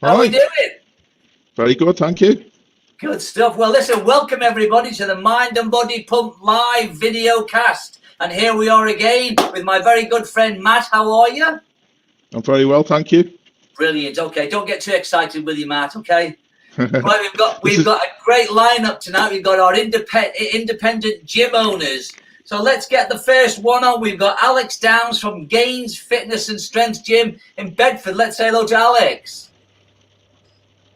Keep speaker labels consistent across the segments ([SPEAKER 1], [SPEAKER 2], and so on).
[SPEAKER 1] How are we doing?
[SPEAKER 2] Very good, thank you.
[SPEAKER 1] Good stuff. Well, listen, welcome everybody to the Mind and Body Pump live videocast. And here we are again with my very good friend Matt. How are you?
[SPEAKER 2] I'm very well, thank you.
[SPEAKER 1] Brilliant. Okay, don't get too excited with you, Matt. Okay. Right, we've got a great lineup tonight. We've got our independent gym owners. So let's get the first one on. We've got Alex Downs from Gainz Fitness and Strength Gym in Bedford. Let's say hello to Alex.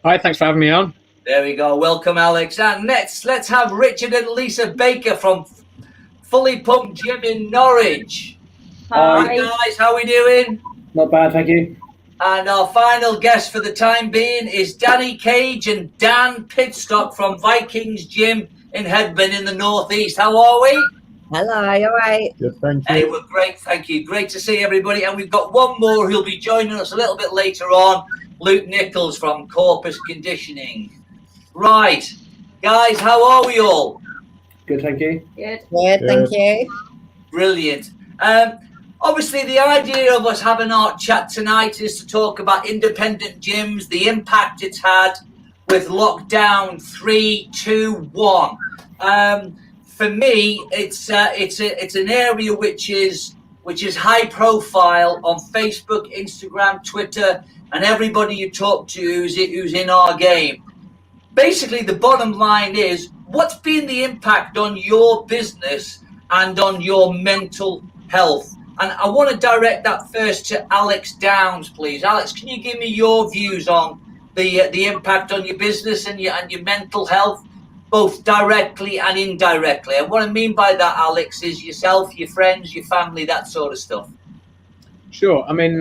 [SPEAKER 3] Hi, thanks for having me on.
[SPEAKER 1] There we go. Welcome, Alex. And next, let's have Richard and Lisa Baker from Fully Pumped Gym in Norwich. Hi, guys. How are we doing?
[SPEAKER 3] Not bad, thank you.
[SPEAKER 1] And our final guest for the time being is Danny Cage and Dan Pitstock from Viking Gym in Hebburn in the northeast. How are we?
[SPEAKER 4] Hello, you all right?
[SPEAKER 5] Good, thank you.
[SPEAKER 1] Hey, we're great, thank you. Great to see everybody. And we've got one more who'll be joining us a little bit later on, Luke Nichols from Corpus Conditioning. Right, guys, how are we all?
[SPEAKER 3] Good, thank you.
[SPEAKER 4] Good, thank you.
[SPEAKER 1] Brilliant. Obviously, the idea of us having our chat tonight is to talk about independent gyms, the impact it's had with lockdown 3, 2, 1. For me, it's an area which is high profile on Facebook, Instagram, Twitter, and everybody you talk to who's in our game. Basically, the bottom line is, what's been the impact on your business and on your mental health? And I want to direct that first to Alex Downs, please. Alex, can you give me your views on the impact on your business and your mental health, both directly and indirectly? And what I mean by that, Alex, is yourself, your friends, your family, that sort of stuff.
[SPEAKER 3] Sure. I mean,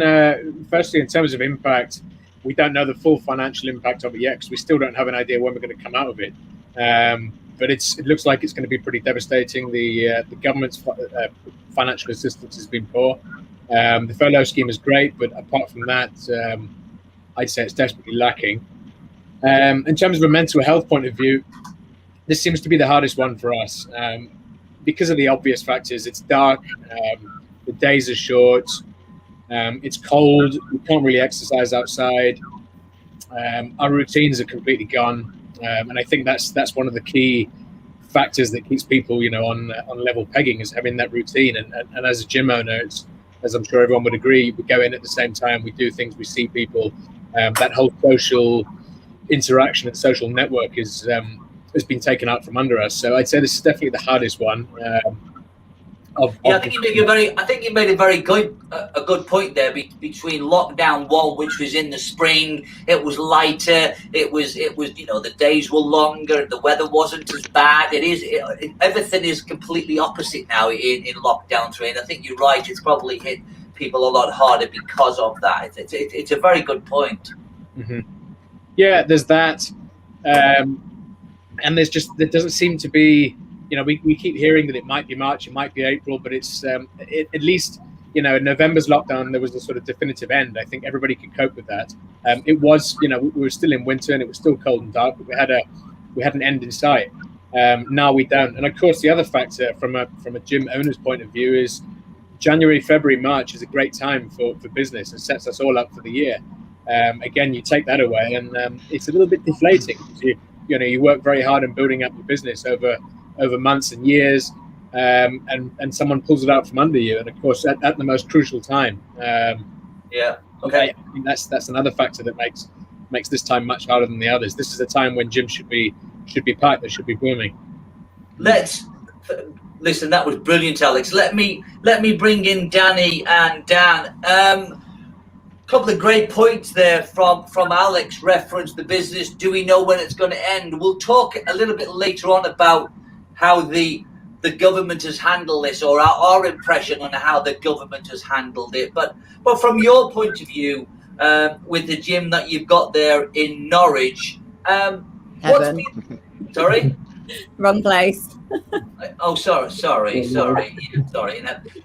[SPEAKER 3] firstly, in terms of impact, we don't know the full financial impact of it yet because we still don't have an idea when we're going to come out of it. But it looks like it's going to be pretty devastating. The government's financial assistance has been poor. The furlough scheme is great, but apart from that, I'd say it's desperately lacking. In terms of a mental health point of view, this seems to be the hardest one for us because of the obvious factors. It's dark, the days are short, it's cold, we can't really exercise outside. Our routines are completely gone. And I think that's one of the key factors that keeps people, on level pegging, is having that routine. And as a gym owner, as I'm sure everyone would agree, we go in at the same time, we do things, we see people. That whole social interaction and social network has been taken out from under us. So I'd say this is definitely the hardest one.
[SPEAKER 1] I think you made a very good point there between lockdown 1, which was in the spring. It was lighter. It was the days were longer. The weather wasn't as bad. Everything is completely opposite now in lockdown 3. And I think you're right. It's probably hit people a lot harder because of that. It's a very good point.
[SPEAKER 3] Mm-hmm. Yeah, there's that, and there doesn't seem to be. We keep hearing that it might be March, it might be April, but it's at least, in November's lockdown, there was a sort of definitive end. I think everybody could cope with that. It was, we were still in winter and it was still cold and dark, but we had an end in sight. Now we don't. And of course, the other factor from a gym owner's point of view is January, February, March is a great time for business and sets us all up for the year. Again, you take that away and it's a little bit deflating. You work very hard in building up your business over months and years, and someone pulls it out from under you, and of course at the most crucial time.
[SPEAKER 1] Yeah. Okay.
[SPEAKER 3] I think that's another factor that makes this time much harder than the others. This is a time when gyms should be packed, they should be booming.
[SPEAKER 1] Listen, that was brilliant, Alex. Let me bring in Danny and Dan. Couple of great points there from Alex. Reference the business. Do we know when it's going to end? We'll talk a little bit later on about how the government has handled this, or our impression on how the government has handled it. But from your point of view, with the gym that you've got there in Norwich, sorry?
[SPEAKER 4] Wrong place.
[SPEAKER 1] Oh, sorry.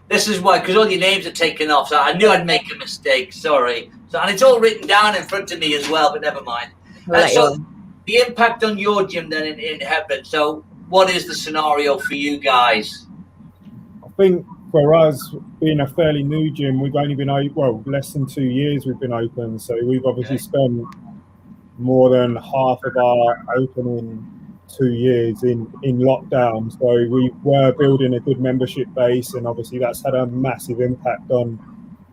[SPEAKER 1] This is why, because all your names are taken off, so I knew I'd make a mistake. Sorry. And it's all written down in front of me as well, but never mind. So the impact on your gym then in Hebburn. So what is the scenario for you guys?
[SPEAKER 5] I think for us, being a fairly new gym, we've only been less than 2 years we've been open. So we've obviously spent more than half of our opening 2 years in lockdown. So we were building a good membership base, and obviously that's had a massive impact on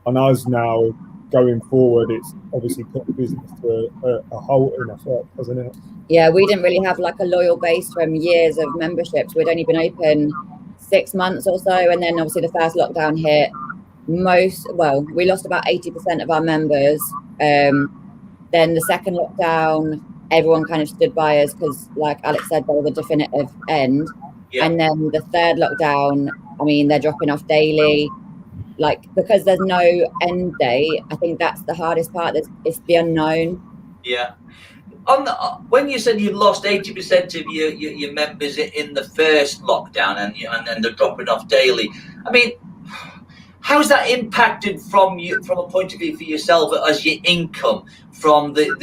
[SPEAKER 5] us now. Going forward, it's obviously put the business to a halt in effect, hasn't it?
[SPEAKER 4] Yeah, we didn't really have like a loyal base from years of memberships. We'd only been open 6 months or so, and then obviously the first lockdown hit. We lost about 80% of our members. Then the second lockdown, everyone kind of stood by us because, like Alex said, there was a definitive end.
[SPEAKER 1] Yeah.
[SPEAKER 4] And then the third lockdown, I mean, they're dropping off daily. Like, because there's no end date, I think that's the hardest part. It's the unknown.
[SPEAKER 1] Yeah. When you said you lost 80% of your members in the first lockdown, and then they're dropping off daily, I mean, how's that impacted from a point of view for yourself as your income from the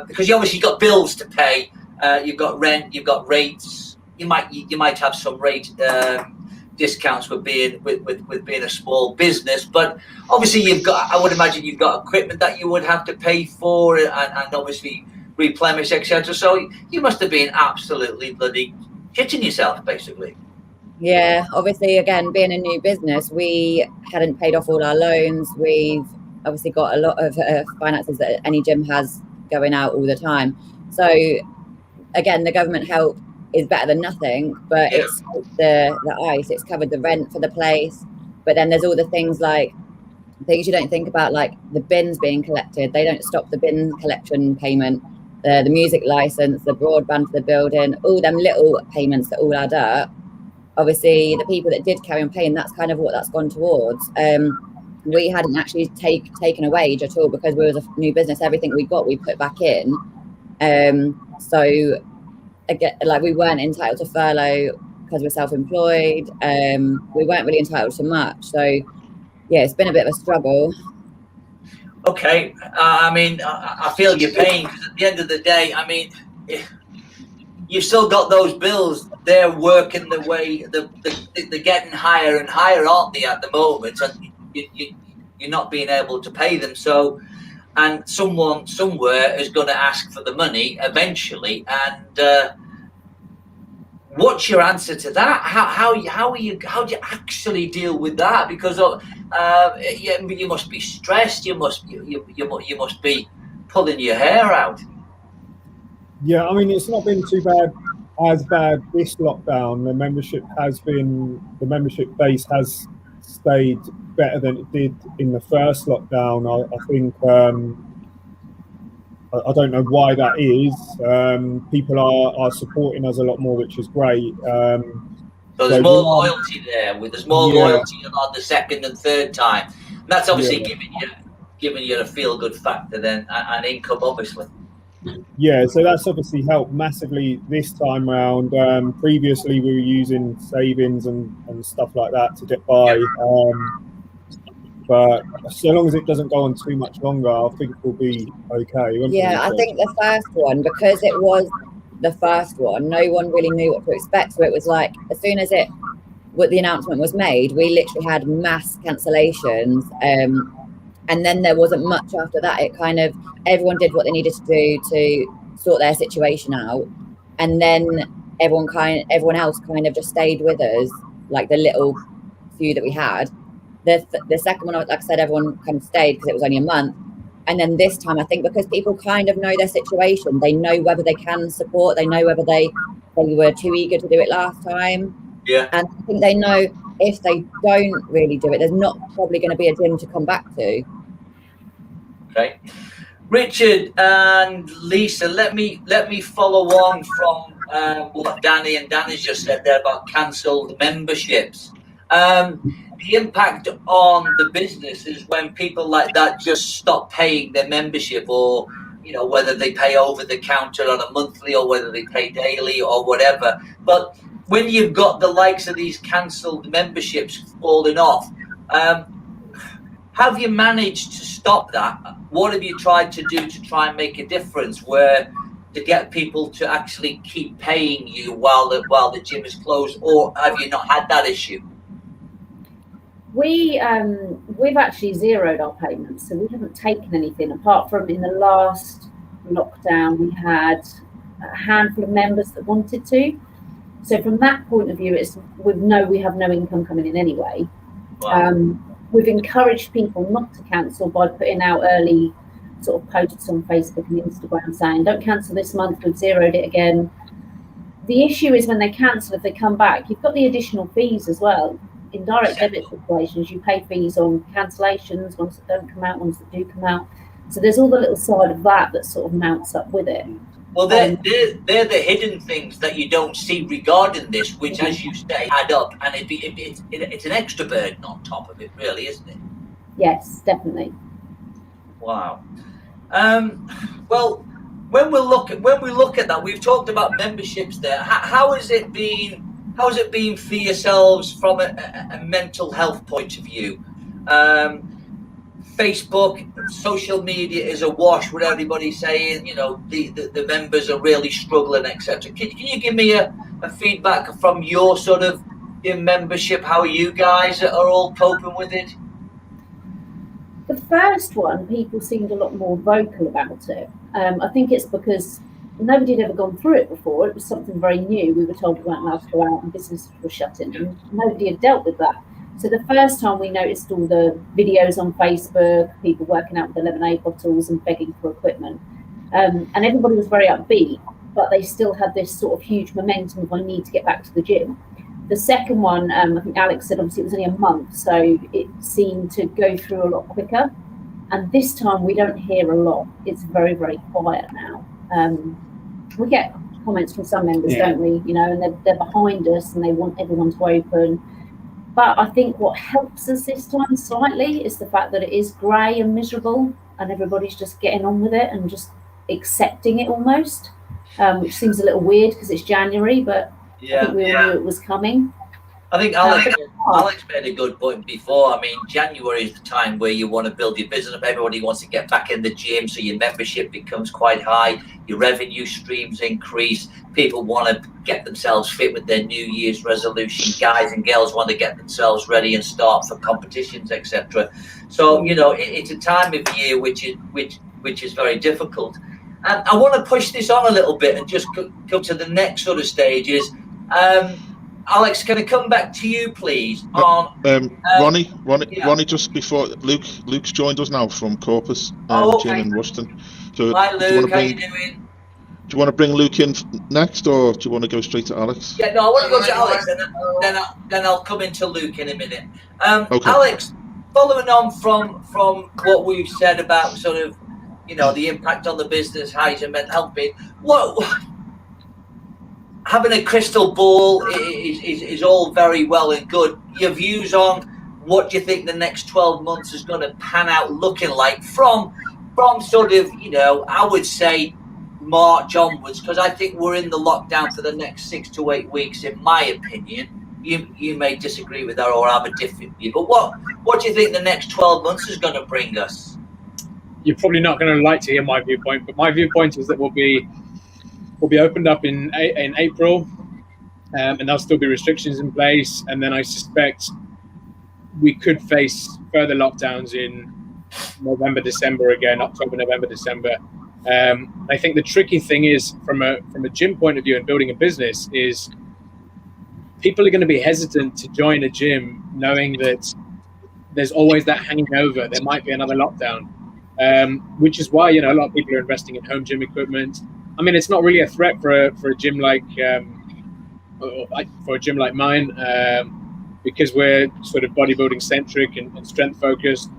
[SPEAKER 1] because you obviously got bills to pay, you've got rent, you've got rates, you might have some rate discounts with being a small business, but obviously I would imagine you've got equipment that you would have to pay for, and obviously replenish, etc. So you must have been absolutely bloody shitting yourself, basically.
[SPEAKER 4] Yeah, obviously, again, being a new business, we hadn't paid off all our loans. We've obviously got a lot of finances that any gym has going out all the time. So again, the government help is better than nothing, but
[SPEAKER 1] Yeah.
[SPEAKER 4] it's the ice, it's covered the rent for the place. But then there's all the things you don't think about, like the bins being collected. They don't stop the bin collection payment, the music license, the broadband for the building, all them little payments that all add up. Obviously, the people that did carry on paying, that's kind of what that's gone towards. We hadn't actually taken a wage at all because we was a new business. Everything we got, we put back in. So again, like, we weren't entitled to furlough because we're self-employed. We weren't really entitled to much. So yeah, it's been a bit of a struggle.
[SPEAKER 1] Okay, I mean, I feel your pain, because at the end of the day, I mean, you've still got those bills. They're working the way, they're getting higher and higher, aren't they, at the moment? And you're not being able to pay them. So, and someone somewhere is going to ask for the money eventually. And what's your answer to that? How do you actually deal with that? Because you must be stressed. You must be pulling your hair out.
[SPEAKER 5] Yeah, I mean, it's not been as bad this lockdown. The membership base has stayed better than it did in the first lockdown. I think I don't know why that is. People are supporting us a lot more, which is great.
[SPEAKER 1] So there's more loyalty there. There's more loyalty on the second and third time. And that's obviously giving you a feel-good factor then, and income, obviously.
[SPEAKER 5] Yeah, so that's obviously helped massively this time round. Previously, we were using savings and stuff like that to get by. But so long as it doesn't go on too much longer, I think we'll be okay.
[SPEAKER 4] Yeah, I think the first one, because it was the first one, no one really knew what to expect. So it was like, as soon as the announcement was made, we literally had mass cancellations. And then there wasn't much after that. It kind of, everyone did what they needed to do to sort their situation out. And then everyone else kind of just stayed with us, like the little few that we had. The second one, like I said, everyone kind of stayed because it was only a month. And then this time, I think because people kind of know their situation, they know whether they can support, they know whether they were too eager to do it last time.
[SPEAKER 1] Yeah.
[SPEAKER 4] And I think they know if they don't really do it, there's not probably going to be a gym to come back to.
[SPEAKER 1] Okay. Richard and Lisa, let me follow on from what Danny's just said there about cancelled memberships. The impact on the business is when people like that just stop paying their membership, or whether they pay over the counter on a monthly or whether they pay daily or whatever. But when you've got the likes of these cancelled memberships falling off, have you managed to stop that? What have you tried to do to try and make a difference, to get people to actually keep paying you while the gym is closed, or have you not had that issue?
[SPEAKER 6] We've actually zeroed our payments, so we haven't taken anything apart from in the last lockdown, we had a handful of members that wanted to. So from that point of view, we have no income coming in anyway.
[SPEAKER 1] Wow.
[SPEAKER 6] We've encouraged people not to cancel by putting out early sort of posts on Facebook and Instagram saying, don't cancel this month, we've zeroed it again. The issue is when they cancel, if they come back, you've got the additional fees as well. In direct debit situations, you pay fees on cancellations, ones that don't come out, ones that do come out. So there's all the little side of that sort of mounts up with it.
[SPEAKER 1] Well, they're the hidden things that you don't see regarding this, which, as you say, add up, and it's an extra burden on top of it, really, isn't it?
[SPEAKER 6] Yes, definitely.
[SPEAKER 1] Wow. Well, when we look at that, we've talked about memberships there. How has it been? How has it been for yourselves from a mental health point of view? Facebook, social media is awash with everybody saying, the members are really struggling, etc. Can you give me a feedback from your membership, how you guys are all coping with it?
[SPEAKER 6] The first one, people seemed a lot more vocal about it. I think it's because nobody had ever gone through it before. It was something very new. We were told we weren't allowed to go out and businesses were shut in, and nobody had dealt with that. So the first time we noticed all the videos on Facebook, people working out with the lemonade bottles and begging for equipment, and everybody was very upbeat, but they still had this sort of huge momentum of I need to get back to the gym. The second one, I think Alex said, obviously it was only a month, so it seemed to go through a lot quicker. And this time we don't hear a lot. It's very, very quiet now. We get comments from some members, don't we? And they're behind us and they want everyone to open. But I think what helps us this time slightly is the fact that it is grey and miserable and everybody's just getting on with it and just accepting it almost, which seems a little weird because it's January, but I think we all knew it was coming.
[SPEAKER 1] I think Alex made a good point before. I mean, January is the time where you want to build your business up. Everybody wants to get back in the gym, so your membership becomes quite high. Your revenue streams increase. People want to get themselves fit with their New Year's resolution. Guys and girls want to get themselves ready and start for competitions, etc. So, it's a time of year which is very difficult. And I want to push this on a little bit and just come to the next sort of stages. Alex, can I come back to you, please?
[SPEAKER 2] Ronnie,
[SPEAKER 1] yeah.
[SPEAKER 2] Ronnie, just before Luke's joined us now from Corpus,
[SPEAKER 1] okay.
[SPEAKER 2] Gym in Rushden. So
[SPEAKER 1] hi, Luke. How you doing?
[SPEAKER 2] Do you want to bring Luke in next, or do you want to go straight to Alex?
[SPEAKER 1] Yeah, no, I want to go to Alex, then I'll come into Luke in a minute.
[SPEAKER 2] Okay.
[SPEAKER 1] Alex, following on from what we've said about sort of, the impact on the business, highs and mental health being, having a crystal ball is all very well and good. Your views on what do you think the next 12 months is going to pan out looking like from sort of, I would say March onwards, because I think we're in the lockdown for the next 6 to 8 weeks, in my opinion. You may disagree with that or have a different view, but what do you think the next 12 months is going to bring us?
[SPEAKER 3] You're probably not going to like to hear my viewpoint, but my viewpoint is that we'll be opened up in April, and there'll still be restrictions in place. And then I suspect we could face further lockdowns in November, December again, October, November, December. I think the tricky thing is from a gym point of view and building a business is people are going to be hesitant to join a gym knowing that there's always that hanging over. There might be another lockdown, which is why, a lot of people are investing in home gym equipment. I mean, it's not really a threat for a gym like mine, because we're sort of bodybuilding centric and strength focused.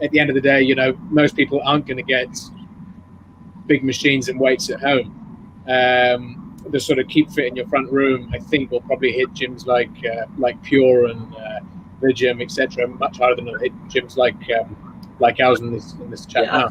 [SPEAKER 3] At the end of the day, most people aren't going to get big machines and weights at home. The sort of keep fit in your front room, I think, will probably hit gyms like Pure and the gym, etc., much harder than it'll hit gyms like ours in this chat.
[SPEAKER 1] Yeah,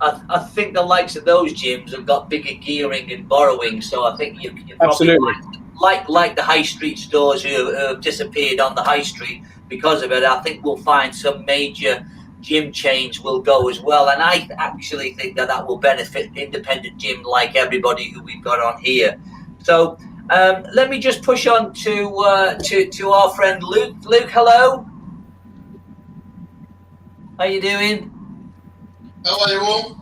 [SPEAKER 1] I think the likes of those gyms have got bigger gearing and borrowing, so I think you probably
[SPEAKER 3] absolutely
[SPEAKER 1] like the high street stores who have disappeared on the high street because of it. I think we'll find some major gym chains will go as well, and I actually think that will benefit independent gym like everybody who we've got on here. So let me just push on to our friend Luke. Luke, hello. How you doing?
[SPEAKER 7] Hello, everyone.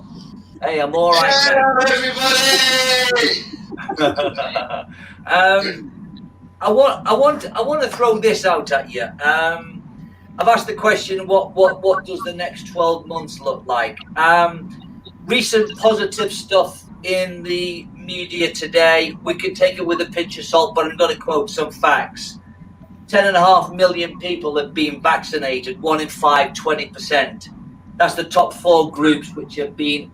[SPEAKER 1] Hey, I'm all right,
[SPEAKER 7] everybody!
[SPEAKER 1] I want to throw this out at you. I've asked the question, what does the next 12 months look like? Recent positive stuff in the media today, we can take it with a pinch of salt, but I'm going to quote some facts. 10.5 million people have been vaccinated, 1 in 5, 20%. That's the top 4 groups which have been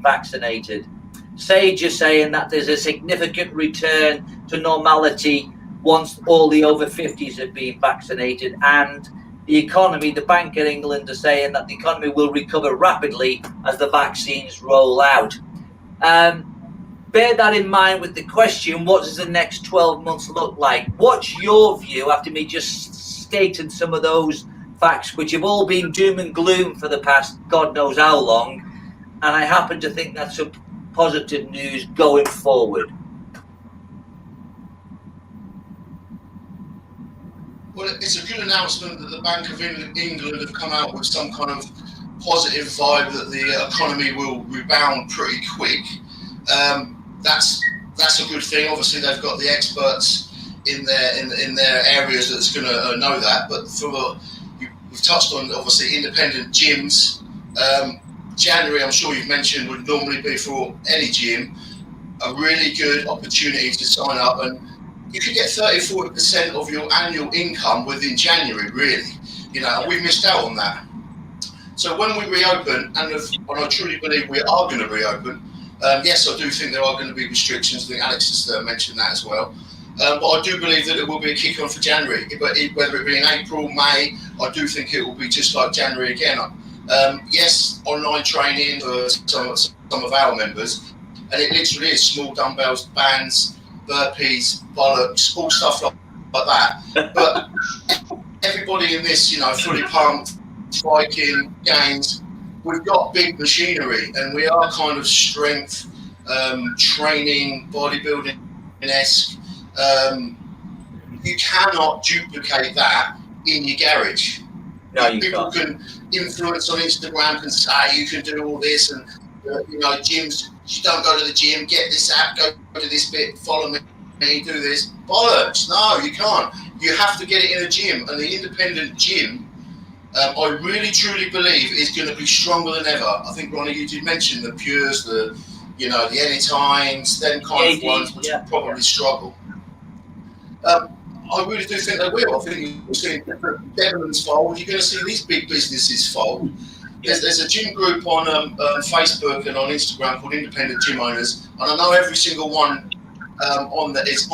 [SPEAKER 1] vaccinated. Sage is saying that there's a significant return to normality once all the over 50s have been vaccinated, and the economy, the Bank of England are saying that the economy will recover rapidly as the vaccines roll out. Bear that in mind with the question, what does the next 12 months look like? What's your view after me just stating some of those facts, which have all been doom and gloom for the past God knows how long, and I happen to think that's some positive news going forward?
[SPEAKER 7] Well, it's a good announcement that the Bank of England have come out with some kind of positive vibe that the economy will rebound pretty quick. That's a good thing. Obviously, they've got the experts in their areas that's going to know that. But we've touched on obviously independent gyms. January, I'm sure you've mentioned, would normally be for any gym a really good opportunity to sign up, and you could get 30-40% of your annual income within January. Really, and we've missed out on that. So when we reopen, and I truly believe we are going to reopen. Yes, I do think there are going to be restrictions. I think Alex has mentioned that as well. But I do believe that it will be a kick-on for January. Whether it be in April, May, I do think it will be just like January again. Yes, online training for some of our members. And it literally is small dumbbells, bands, burpees, bollocks, all stuff like that. But everybody in this, fully pumped, Viking, Gainz, we've got big machinery, and we are kind of strength training, bodybuilding-esque. You cannot duplicate that in your garage.
[SPEAKER 1] No, you
[SPEAKER 7] People
[SPEAKER 1] can't.
[SPEAKER 7] can influence on Instagram and say you can do all this, and gyms. You don't go to the gym. Get this app. Go to this bit. Follow me. Do this. Bollocks. No, you can't. You have to get it in a gym, and the independent gym. I really, truly believe is going to be stronger than ever. I think, Ronnie, you did mention the Pures, the Anytimes, them kind of ones, which will probably struggle. I really do think they will. I think you're seeing Devon's fold. You're going to see these big businesses fold. There's a gym group on Facebook and on Instagram called Independent Gym Owners, and I know every single one on that. There's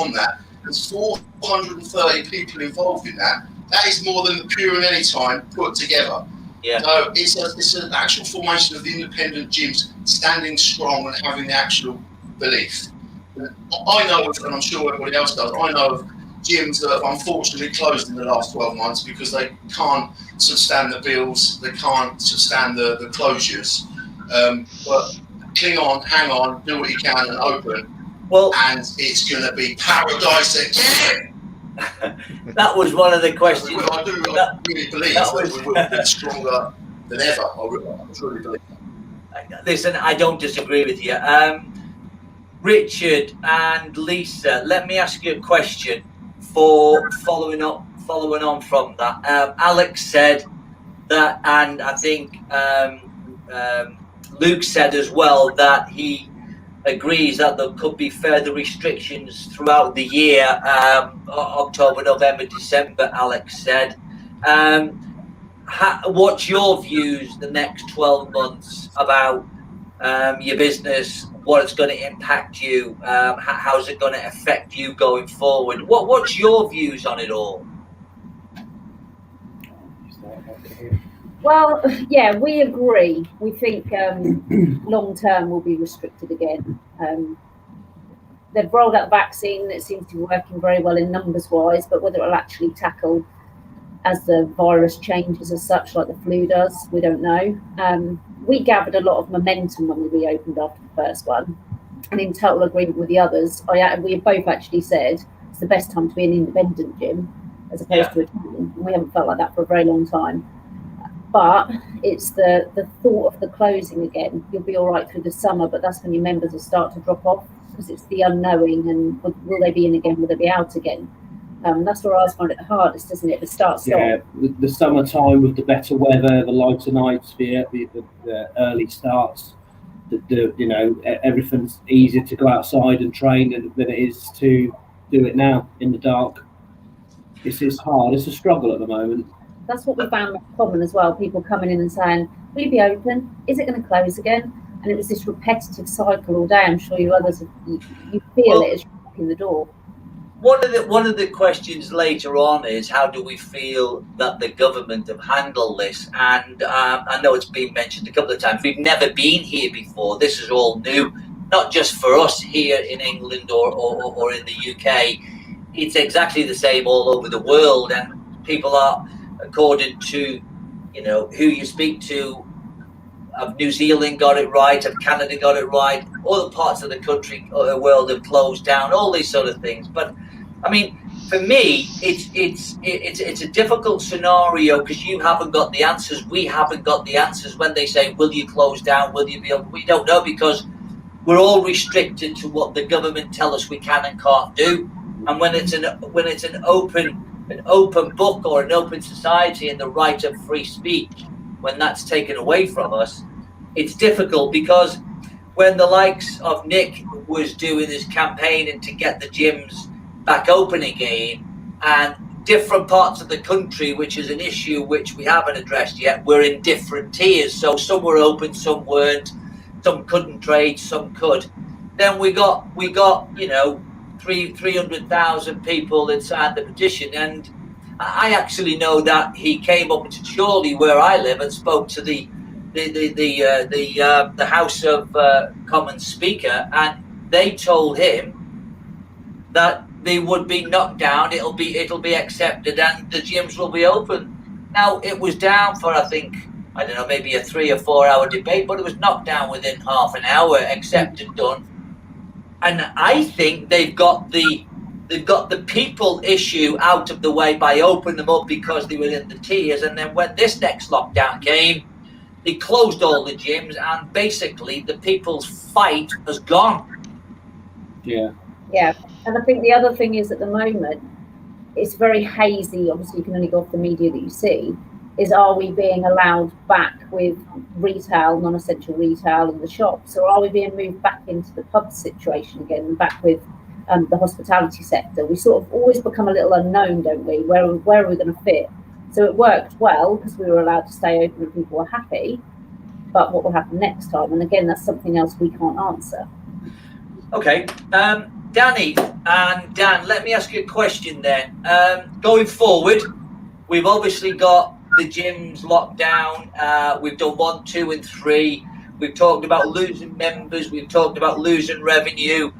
[SPEAKER 7] 430 people involved in that. That is more than the Pure and Anytime put together.
[SPEAKER 1] Yeah.
[SPEAKER 7] So it's an actual formation of the independent gyms standing strong and having the actual belief. I know of, and I'm sure everybody else does, I know of gyms that have unfortunately closed in the last 12 months because they can't sustain the bills, they can't sustain the closures. But cling on, hang on, do what you can and open.
[SPEAKER 1] Well,
[SPEAKER 7] and it's going to be paradise again.
[SPEAKER 1] That was one of the questions.
[SPEAKER 7] I really believe that we will be stronger than ever. I truly believe that.
[SPEAKER 1] Listen, I don't disagree with you. Richard and Lisa, let me ask you a question for following on from that. Alex said that, and I think Luke said as well that he agrees that there could be further restrictions throughout the year, October, November, December, Alex said. What's your views the next 12 months about your business, what it's going to impact you, how's it going to affect you going forward? What's your views on it all?
[SPEAKER 6] Well, yeah, we agree. We think long term will be restricted again. They've rolled out the vaccine. It seems to be working very well in numbers wise, but whether it'll actually tackle as the virus changes as such, like the flu does, we don't know. We gathered a lot of momentum when we reopened after the first one, and in total agreement with the others, we both actually said it's the best time to be an independent gym as opposed to a gym. We haven't felt like that for a very long time. But it's the thought of the closing again. You'll be all right through the summer, but that's when your members will start to drop off, because it's the unknowing, and will they be in again, will they be out again? That's where I find it the hardest, isn't it? The start.
[SPEAKER 8] Yeah, the summertime with the better weather, the lighter nights, the early starts, you know, everything's easier to go outside and train than it is to do it now in the dark. It's hard. It's a struggle at the moment.
[SPEAKER 6] That's what we found common as well. People coming in and saying, "Will you be open? Is it going to close again?" And it was this repetitive cycle all day. I'm sure you others, you feel it as you're knocking the door.
[SPEAKER 1] One of the questions later on is, how do we feel that the government have handled this? And I know it's been mentioned a couple of times. We've never been here before. This is all new, not just for us here in England or in the UK. It's exactly the same all over the world, and people are, according to, you know, who you speak to, have New Zealand got it right, have Canada got it right, other parts of the country or the world have closed down, all these sort of things. But I mean, for me, it's a difficult scenario, because you haven't got the answers. We haven't got the answers when they say, will you close down? Will you be able? We don't know, because we're all restricted to what the government tell us we can and can't do. And when it's an open book or an open society and the right of free speech, when that's taken away from us, it's difficult. Because when the likes of Nick was doing his campaign and to get the gyms back open again, and different parts of the country, which is an issue which we haven't addressed yet, we're in different tiers. So some were open, some weren't, some couldn't trade, some could. Then we got you know, 300,000 people that signed the petition, and I actually know that he came up to Chorley, where I live, and spoke to the House of Commons Speaker, and they told him that they would be knocked down. It'll be accepted, and the gyms will be open. Now, it was down for, I think, I don't know, maybe a 3 or 4 hour debate, but it was knocked down within half an hour, accepted, done. And I think they've got the people issue out of the way by opening them up, because they were in the tiers. And then when this next lockdown came, they closed all the gyms, and basically the people's fight has gone.
[SPEAKER 8] Yeah.
[SPEAKER 6] Yeah. And I think the other thing is, at the moment, it's very hazy. Obviously, you can only go off the media that you see. Is, are we being allowed back with retail, non-essential retail in the shops, or are we being moved back into the pub situation again, and back with the hospitality sector? We sort of always become a little unknown, don't we? Where are we going to fit? So it worked well because we were allowed to stay open and people were happy. But what will happen next time? And again, that's something else we can't answer. Okay.
[SPEAKER 1] Danny and Dan, let me ask you a question then. Going forward, we've obviously got the gyms locked down. We've done 1, 2, and 3. We've talked about losing members. We've talked about losing revenue.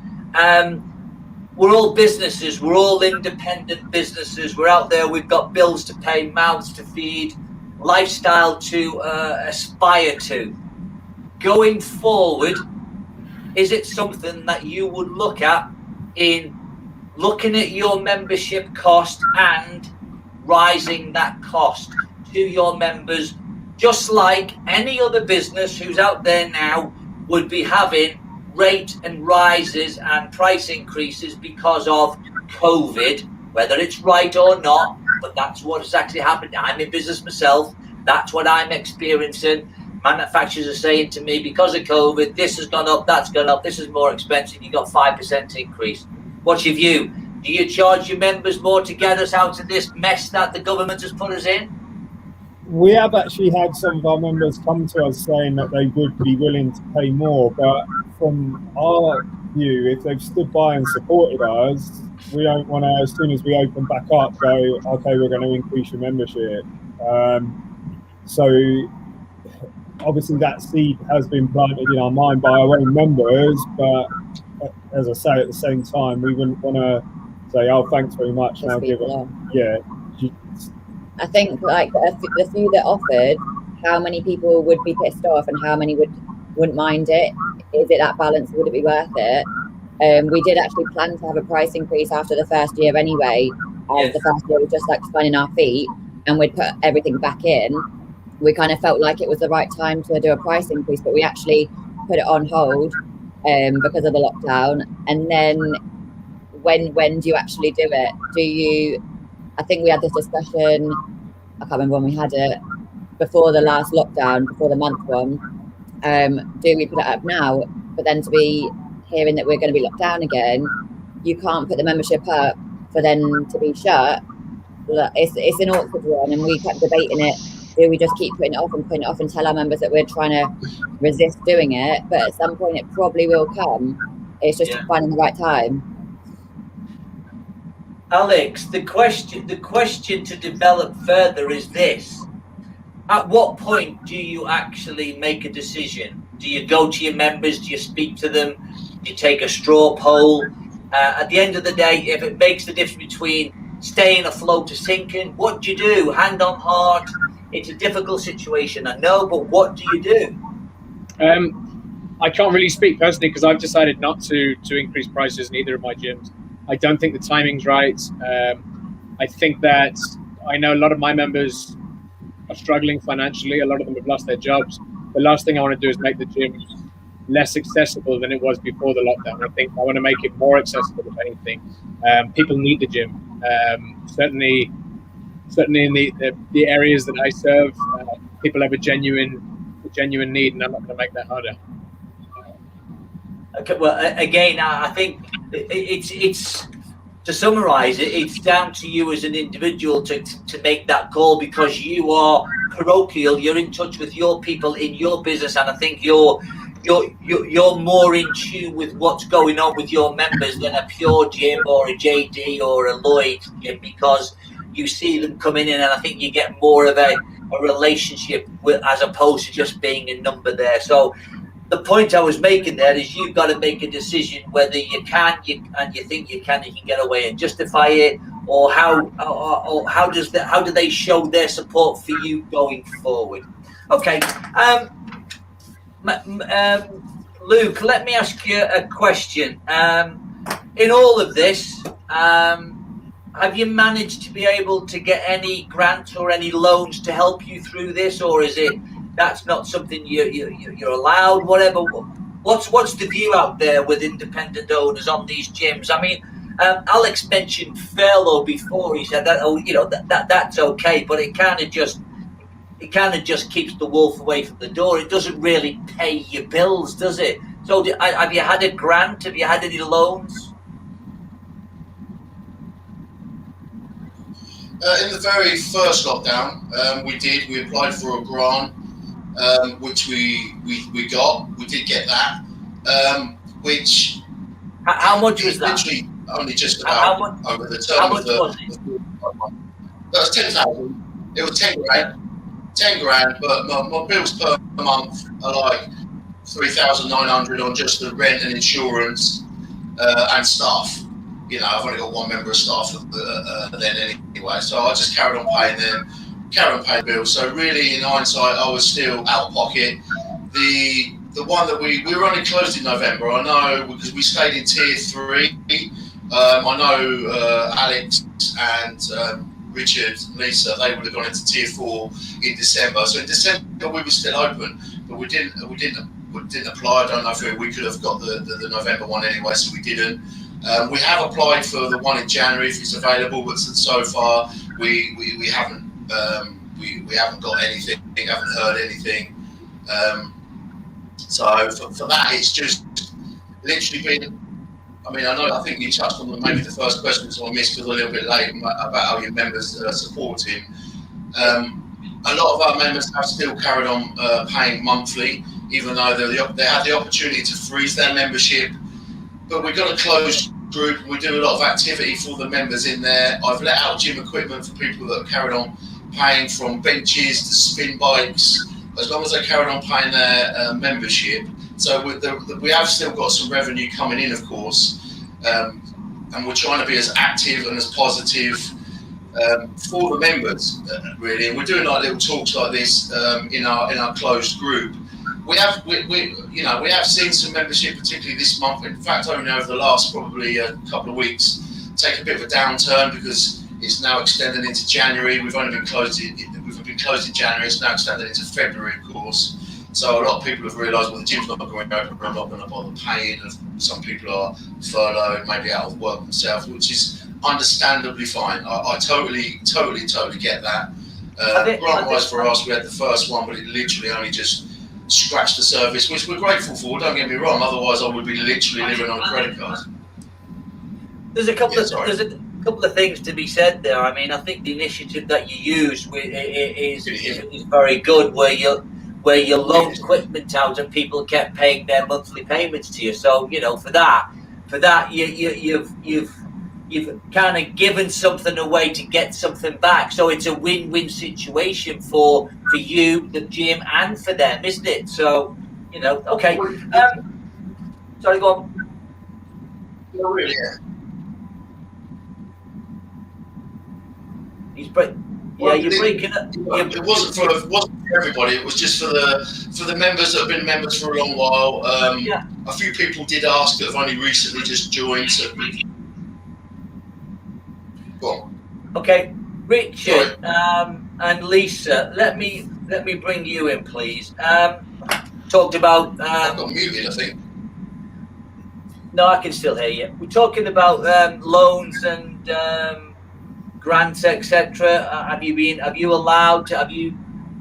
[SPEAKER 1] We're all businesses. We're all independent businesses. We're out there. We've got bills to pay, mouths to feed, lifestyle to aspire to. Going forward, is it something that you would look at in looking at your membership cost and rising that cost to your members, just like any other business who's out there now would be having rate and rises and price increases because of COVID, whether it's right or not, but that's what has actually happened. I'm in business myself. That's what I'm experiencing. Manufacturers are saying to me, because of COVID, this has gone up, that's gone up, this is more expensive, you got 5% increase. What's your view? Do you charge your members more to get us out of this mess that the government has put us in?
[SPEAKER 5] We have actually had some of our members come to us saying that they would be willing to pay more, but from our view, if they've stood by and supported us, we don't want to, as soon as we open back up, go, okay, we're going to increase your membership. So obviously that seed has been planted in our mind by our own members, but as I say, at the same time, we wouldn't want to say, oh, thanks very much, and I'll give it. Yeah.
[SPEAKER 4] I think like the few that offered, how many people would be pissed off and how many wouldn't mind it? Is it that balance? Would it be worth it? We did actually plan to have a price increase after the first year anyway. As the first year was just like finding our feet, and we'd put everything back in. we kind of felt like it was the right time to do a price increase, but we actually put it on hold because of the lockdown. And then when do you actually do it? I think we had this discussion, I can't remember when we had it, before the last lockdown, before the month one. Do we put it up now? But then to be hearing that we're going to be locked down again, you can't put the membership up for then to be shut. It's an awkward one, and we kept debating it. Do we just keep putting it off and tell our members that we're trying to resist doing it? But at some point it probably will come. It's just finding the right time.
[SPEAKER 1] Alex, the question to develop further is this: at what point do you actually make a decision? Do you go to your members? Do you speak to them? Do you take a straw poll? At the end of the day, if it makes the difference between staying afloat or sinking, what do you do? Hand on heart. It's a difficult situation, I know, but what do you do?
[SPEAKER 3] I can't really speak personally because I've decided not to increase prices in either of my gyms. I don't think the timing's right. I think that I know a lot of my members are struggling financially. A lot of them have lost their jobs. The last thing I want to do is make the gym less accessible than it was before the lockdown. I think I want to make it more accessible, if anything. People need the gym. Certainly in the areas that I serve, people have a genuine need, and I'm not going to make that harder.
[SPEAKER 1] Okay, well, again, I think it's to summarise it. It's down to you as an individual to make that call, because you are parochial. You're in touch with your people in your business, and I think you're more in tune with what's going on with your members than a Pure Gym or a JD or a Lloyd Gym, because you see them coming in, and I think you get more of a relationship with, as opposed to just being a number there. So the point I was making there is you've got to make a decision whether you can, and you think you can get away and justify it, or how do they show their support for you going forward? Okay, Luke, let me ask you a question. In all of this, have you managed to be able to get any grants or any loans to help you through this, or is it that's not something you're allowed? Whatever. What's the view out there with independent owners on these gyms? I mean, Alex mentioned furlough before. He said that that's okay, but it kind of just keeps the wolf away from the door. It doesn't really pay your bills, does it? So have you had a grant? Have you had any loans?
[SPEAKER 7] In the very first lockdown, we applied for a grant, which we got. We did get that. Which
[SPEAKER 1] how much was that?
[SPEAKER 7] Literally only just about over the term of the. That was 10,000. It was 10 grand. 10 grand, but my bills per month are like 3,900 on just the rent and insurance and staff. You know, I've only got one member of staff then anyway, so I just carried on paying them, carried on paying bills. So really, in hindsight, I was still out of pocket. The one that we were only closed in November, I know, because we stayed in tier 3. I know Alex and Richard and Lisa, they would have gone into tier 4 in December. So in December we were still open, but we didn't apply. I don't know if we could have got the November one anyway, so we didn't. We have applied for the one in January if it's available, but so far we haven't got anything. We haven't heard anything. So for that, it's just literally been. I mean, I think you touched on maybe the first question, so I missed it a little bit late about how your members are supporting. A lot of our members have still carried on paying monthly, even though they had the opportunity to freeze their membership. But we've got a closed group, and we do a lot of activity for the members in there. I've let out gym equipment for people that have carried on paying, from benches to spin bikes, as long as they carried on paying their membership. So we have still got some revenue coming in, of course, and we're trying to be as active and as positive for the members, really. And we're doing like little talks like this in our closed group. We have seen some membership, particularly this month. In fact, only over the last probably couple of weeks, take a bit of a downturn because it's now extended into January. We've been closed in January. It's now extended into February, of course. So a lot of people have realised, well, the gym's not going to open, I'm not going to bother paying. Some people are furloughed, maybe out of work themselves, which is understandably fine. I totally get that. Grant-wise for us, we had the first one, but it literally only just scratched the surface, which we're grateful for, don't get me wrong. Otherwise, I would be literally living on a credit card.
[SPEAKER 1] There's a couple of things to be said there. I mean, I think the initiative that you use is very good, where you loaned equipment out and people kept paying their monthly payments to you. So for that you've kind of given something away to get something back. So it's a win-win situation for you, the gym, and for them, isn't it? So okay. Sorry, go on.
[SPEAKER 7] Yeah.
[SPEAKER 1] You're breaking up.
[SPEAKER 7] It wasn't for everybody. It was just for the members that have been members for a long while. A few people did ask that have only recently just joined. So, go on.
[SPEAKER 1] Okay, Richard and Lisa, let me bring you in, please. Talked about.
[SPEAKER 7] I got muted, I think.
[SPEAKER 1] No, I can still hear you. We're talking about loans and grants, etc. Have you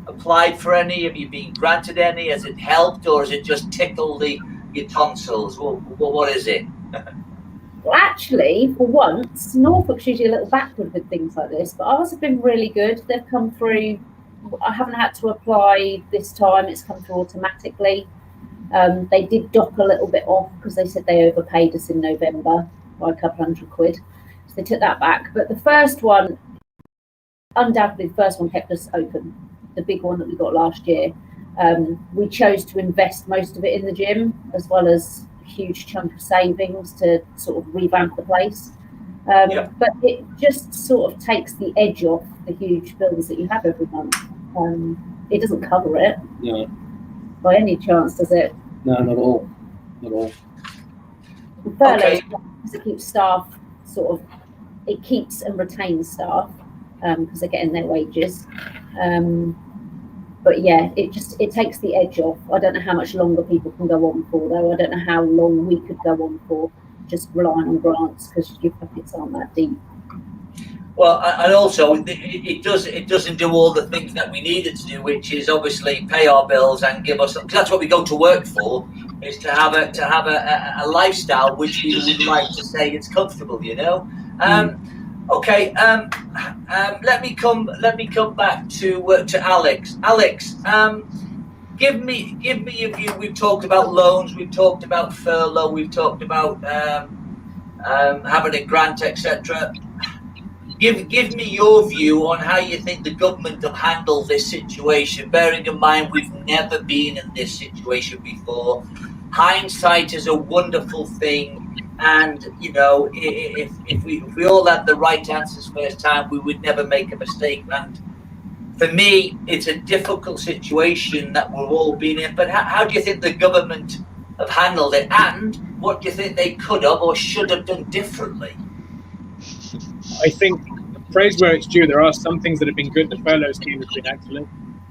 [SPEAKER 1] applied for any? Have you been granted any? Has it helped, or has it just tickled your tonsils? What is it?
[SPEAKER 6] Well, actually, for once, Norfolk's usually a little backward with things like this, but ours have been really good. They've come through. I haven't had to apply this time. It's come through automatically. They did dock a little bit off because they said they overpaid us in November by a couple £100. So they took that back. But the first one, undoubtedly, the first one kept us open. The big one that we got last year. We chose to invest most of it in the gym, as well as a huge chunk of savings to sort of revamp the place. But it just sort of takes the edge off the huge bills that you have every month. It doesn't cover it.
[SPEAKER 8] No.
[SPEAKER 6] By any chance, does it?
[SPEAKER 8] No, not at all. Not at all.
[SPEAKER 6] Furlough to keep staff it keeps and retains staff because they're getting their wages. But yeah, it takes the edge off. I don't know how much longer people can go on for, though. I don't know how long we could go on for just relying on grants because your pockets aren't that deep.
[SPEAKER 1] Well, and also it doesn't do all the things that we needed to do, which is obviously pay our bills and give us. Because that's what we go to work for, is to have a lifestyle which we would like to say it's comfortable. Okay. Let me come back to Alex. Alex, give me your view. We've talked about loans. We've talked about furlough. We've talked about having a grant, etc. Give me your view on how you think the government have handled this situation, bearing in mind we've never been in this situation before. Hindsight is a wonderful thing, and if we all had the right answers first time, we would never make a mistake. And for me, it's a difficult situation that we're all been in. But how do you think the government have handled it, and what do you think they could have or should have done differently?
[SPEAKER 3] I think praise where it's due. There are some things that have been good. The furlough scheme has been excellent,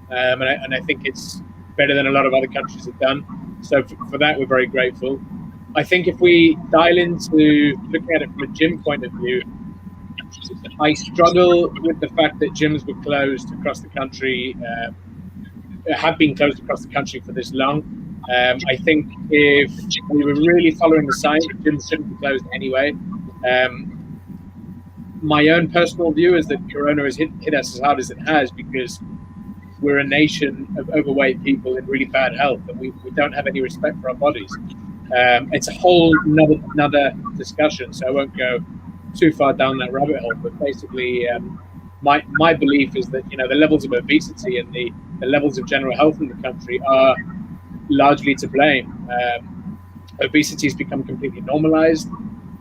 [SPEAKER 3] and I think it's better than a lot of other countries have done. So for that, we're very grateful. I think if we dial into looking at it from a gym point of view, I struggle with the fact that gyms were closed across the country, have been closed across the country for this long. I think if we were really following the science, gyms shouldn't be closed anyway. My own personal view is that Corona has hit us as hard as it has because we're a nation of overweight people in really bad health, and we don't have any respect for our bodies. It's a whole another discussion, so I won't go too far down that rabbit hole. But basically, my belief is that the levels of obesity and the levels of general health in the country are largely to blame. Obesity has become completely normalized,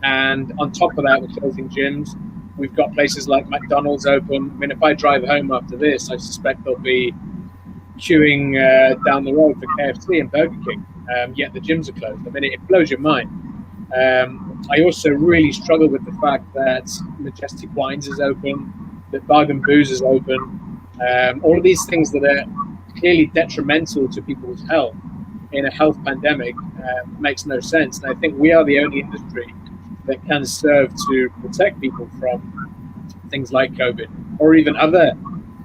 [SPEAKER 3] and on top of that, we're closing gyms. We've got places like McDonald's open. I mean, if I drive home after this, I suspect there'll be queuing down the road for KFC and Burger King, yet the gyms are closed. I mean, it blows your mind. I also really struggle with the fact that Majestic Wines is open, that Bargain Booze is open, All of these things that are clearly detrimental to people's health in a health pandemic makes no sense. And I think we are the only industry that can serve to protect people from things like COVID or even other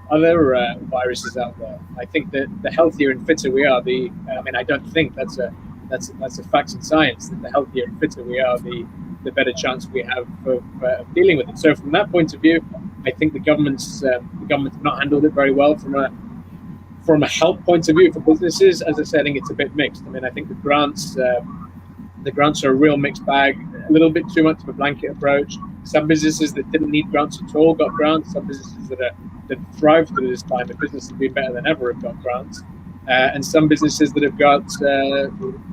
[SPEAKER 3] viruses out there. I think that the healthier and fitter we are, I don't think that's a fact in science, that the healthier and fitter we are, the better chance we have of dealing with it. So from that point of view, I think the government have not handled it very well from a health point of view for businesses. As I said, I think it's a bit mixed. I think the grants are a real mixed bag, a little bit too much of a blanket approach. Some businesses that didn't need grants at all got grants. Some businesses that thrived through this time, a business that been better than ever, have got grants. And some businesses that have got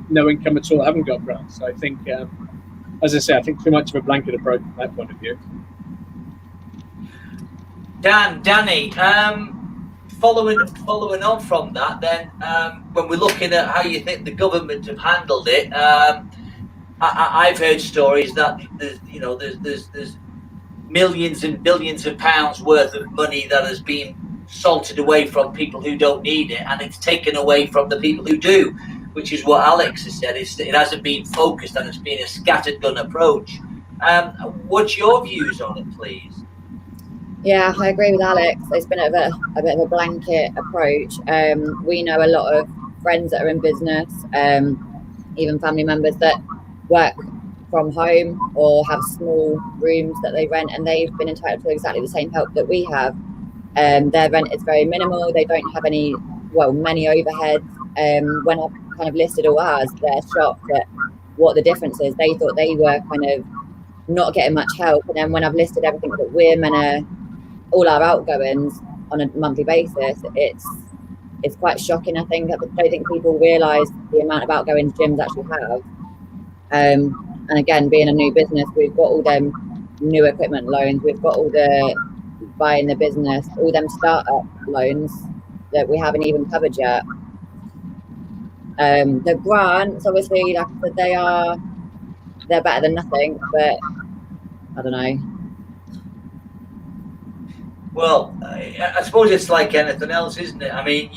[SPEAKER 3] no income at all haven't got grants. So I think, as I say, I think too much of a blanket approach from that point of view.
[SPEAKER 1] Danny, following on from that, then, when we're looking at how you think the government have handled it, I've heard stories that there's millions and billions of pounds worth of money that has been salted away from people who don't need it, and it's taken away from the people who do, which is what Alex has said. It hasn't been focused, and it's been a scattergun approach. What's your views on it, please?
[SPEAKER 4] Yeah, I agree with Alex. It's been a bit of a blanket approach. We know a lot of friends that are in business, even family members that work from home or have small rooms that they rent, and they've been entitled to exactly the same help that we have. Their rent is very minimal. They don't have many overheads. When I've kind of listed all ours, they're shocked at what the difference is. They thought they were kind of not getting much help, and then when I've listed everything that we're all our outgoings on a monthly basis, it's quite shocking. I don't think people realise the amount of outgoings gyms actually have. And again, being a new business, we've got all them new equipment loans, we've got all the buying the business, all them startup loans that we haven't even covered yet. The grants, obviously, like I said, they're better than nothing, but I don't know.
[SPEAKER 1] Well, I suppose it's like anything else, isn't it? I mean,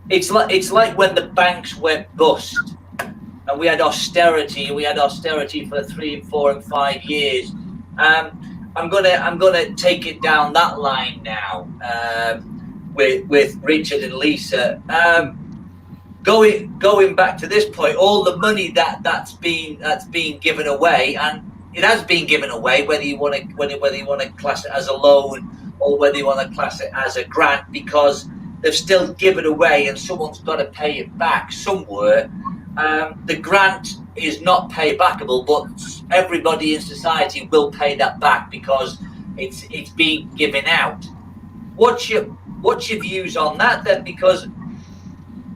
[SPEAKER 1] it's like when the banks went bust, and we had austerity for 3, 4, and 5 years. I'm gonna take it down that line now with Richard and Lisa. Going back to this point, all the money that's been given away, and it has been given away, whether you want to class it as a loan or whether you want to class it as a grant, because they've still given away and someone's got to pay it back somewhere. The grant is not paybackable, but everybody in society will pay that back because it's being given out. What's your views on that then? Because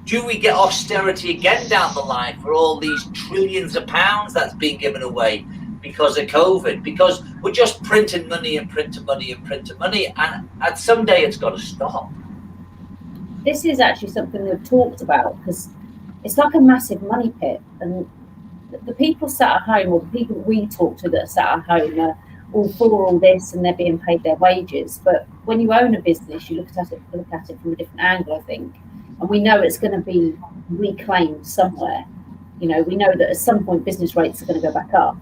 [SPEAKER 1] do we get austerity again down the line for all these trillions of pounds that's being given away because of COVID? Because we're just printing money and printing money and printing money, and at some day it's got to stop.
[SPEAKER 6] This is actually something we've talked about, because it's like a massive money pit, and the people sat at home, or the people we talk to that are sat at home, are all for all this and they're being paid their wages. But when you own a business, you look at it from a different angle, I think. And we know it's going to be reclaimed somewhere. We know that at some point business rates are going to go back up,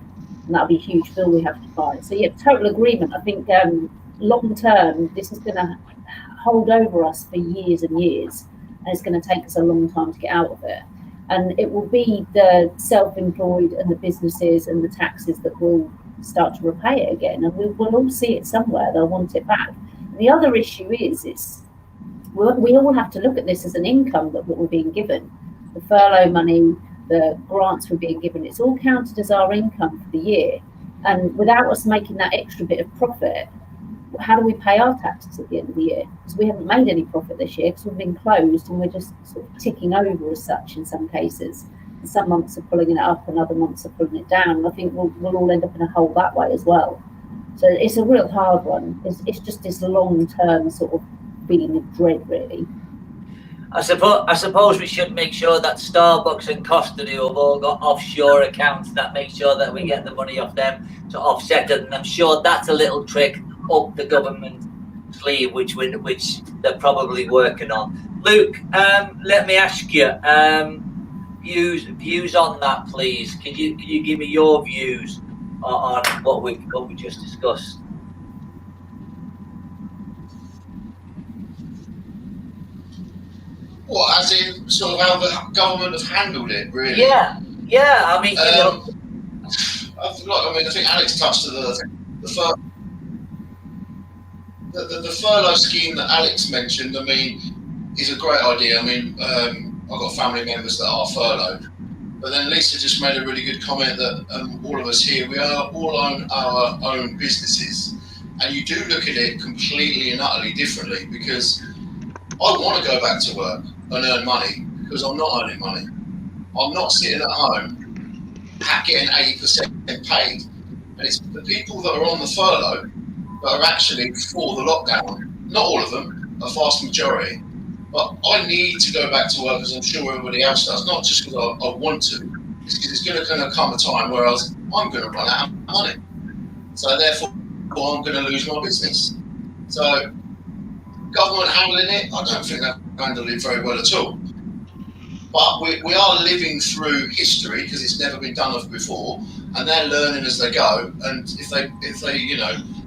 [SPEAKER 6] and that'll be a huge bill we have to buy. So yeah, total agreement. I think long term, this is going to hold over us for years and years, and it's going to take us a long time to get out of it. And it will be the self-employed and the businesses and the taxes that will start to repay it again, and we'll all see it somewhere. They'll want it back. And the other issue is we all have to look at this as an income that we're being given. The furlough money, the grants we're being given, it's all counted as our income for the year. And without us making that extra bit of profit, how do we pay our taxes at the end of the year? Because we haven't made any profit this year because we've been closed, and we're just sort of ticking over as such in some cases. And some months are pulling it up and other months are pulling it down. And I think we'll all end up in a hole that way as well. So it's a real hard one. It's just this long-term sort of feeling of dread, really.
[SPEAKER 1] I suppose we should make sure that Starbucks and Costa have all got offshore accounts that make sure that we get the money off them to offset it. And I'm sure that's a little trick up the government sleeve, which they're probably working on. Luke, let me ask you views on that, please. Can you give me your views on what we just discussed?
[SPEAKER 7] What, as in sort of how the government have handled it, really?
[SPEAKER 1] Yeah. I mean, you know.
[SPEAKER 7] I think Alex touched on the furlough scheme that Alex mentioned. I mean, is a great idea. I mean, I've got family members that are furloughed, but then Lisa just made a really good comment that all of us here, we are all own our own businesses, and you do look at it completely and utterly differently, because I want to go back to work and earn money, because I'm not earning money. I'm not sitting at home getting 80% paid, and it's the people that are on the furlough that are actually for the lockdown. Not all of them, a vast majority. But I need to go back to work, as I'm sure everybody else does, not just because I want to. It's because it's going to come a time where I'm going to run out of money. So therefore, I'm going to lose my business. So government handling it, I don't think they've handled it very well at all. But we are living through history, because it's never been done of before, and they're learning as they go. And if they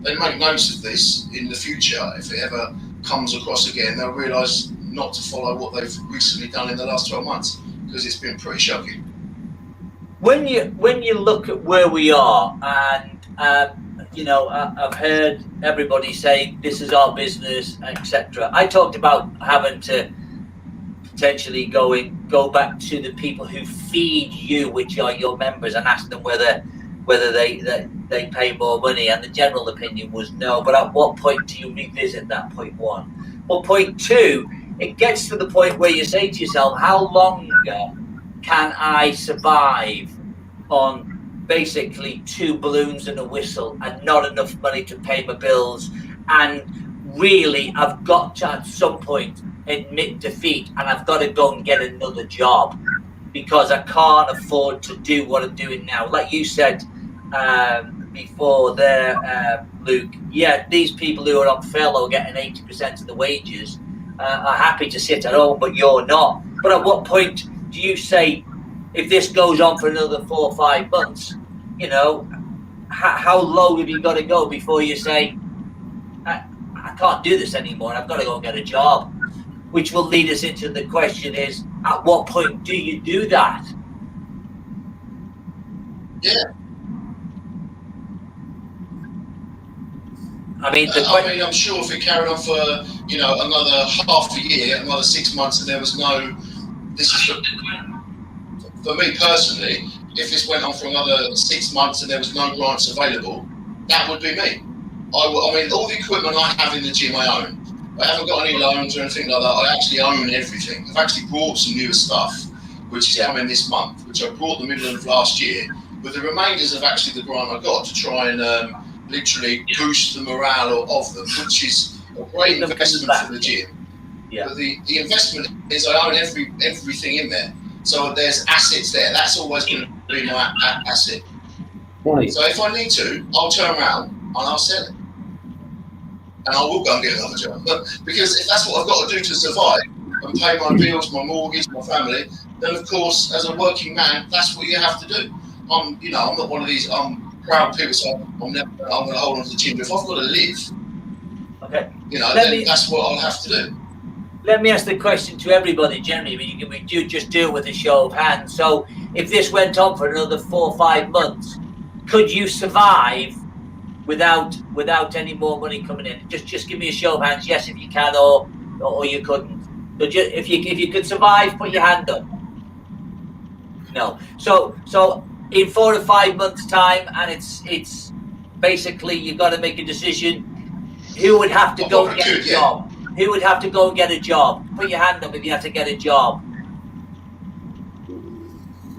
[SPEAKER 7] they make notes of this in the future, if it ever comes across again, they'll realise not to follow what they've recently done in the last 12 months, because it's been pretty shocking.
[SPEAKER 1] When you look at where we are, and I've heard everybody say this is our business, etc. I talked about having to potentially go back to the people who feed you, which are your members, and ask them whether they pay more money, and the general opinion was no. But at what point do you revisit that? Point one. Well, point two, it gets to the point where you say to yourself, how longer can I survive on basically 2 balloons and a whistle and not enough money to pay my bills? And really, I've got to at some point admit defeat, and I've got to go and get another job, because I can't afford to do what I'm doing now. Like you said before there, Luke, yeah, these people who are on furlough getting 80% of the wages are happy to sit at home, but you're not. But at what point do you say, if this goes on for another 4 or 5 months, how low have you got to go before you say, I can't do this anymore, and I've got to go and get a job? Which will lead us into the question is, at what point do you do that?
[SPEAKER 7] Yeah.
[SPEAKER 1] I mean,
[SPEAKER 7] I'm sure if it carried on for another half a year, another 6 months, and there was no, for me personally, if this went on for another 6 months and there was no grants available, that would be me. I mean, all the equipment I have in the gym I own. I haven't got any loans or anything like that. I actually own everything. I've actually brought some newer stuff, which is coming this month, which I brought the middle of last year, with the remainders of actually the grant I got to try and literally boost the morale of them, which is a great investment for the gym.
[SPEAKER 1] Yeah.
[SPEAKER 7] But the investment is I own everything in there. So there's assets there. That's always going to be my asset.
[SPEAKER 8] Right.
[SPEAKER 7] So if I need to, I'll turn around and I'll sell it. And I will go and get another job. Because if that's what I've got to do to survive and pay my bills, my mortgage, my family, then of course, as a working man, that's what you have to do. I'm not one of these proud people, so I'm going to hold on to the gym. But if I've got to live,
[SPEAKER 1] okay,
[SPEAKER 7] that's what I'll have to do.
[SPEAKER 1] Let me ask the question to everybody generally. We do just do it with a show of hands. So if this went on for another 4 or 5 months, could you survive without any more money coming in? Just give me a show of hands. Yes, if you can, or you couldn't. So if you could survive, put your hand up. No. So in 4 or 5 months' time, and it's basically you've got to make a decision. Who would have to go and get a job? Who would have to go and get a job? Put your hand up if you have to get a job.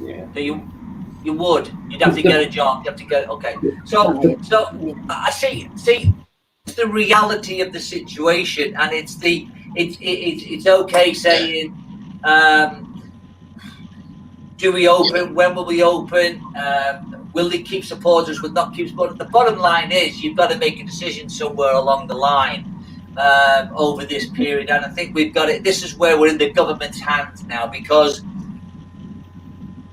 [SPEAKER 8] Yeah.
[SPEAKER 1] So you would. You'd have to get a job. You have to get. Okay. So I see the reality of the situation, and it's okay saying, do we open? When will we open? Will they keep supporters? Will not keep supporters? The bottom line is you've got to make a decision somewhere along the line. over this period, and I think we've got it. This is where we're in the government's hands now, because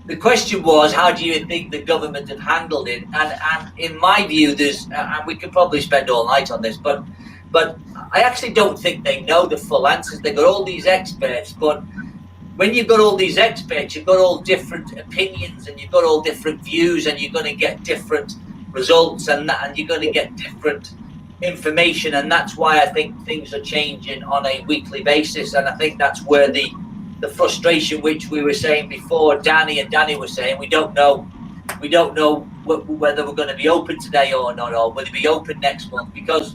[SPEAKER 1] the question was, how do you think the government have handled it? And in my view, there's, and we could probably spend all night on this, but I actually don't think they know the full answers. They've got all these experts, but when you've got all these experts, you've got all different opinions, and you've got all different views, and you're going to get different results, and you're going to get different information, and that's why I think things are changing on a weekly basis. And I think that's where the frustration, which we were saying before, Danny was saying, we don't know whether we're going to be open today or not, or whether be open next month, because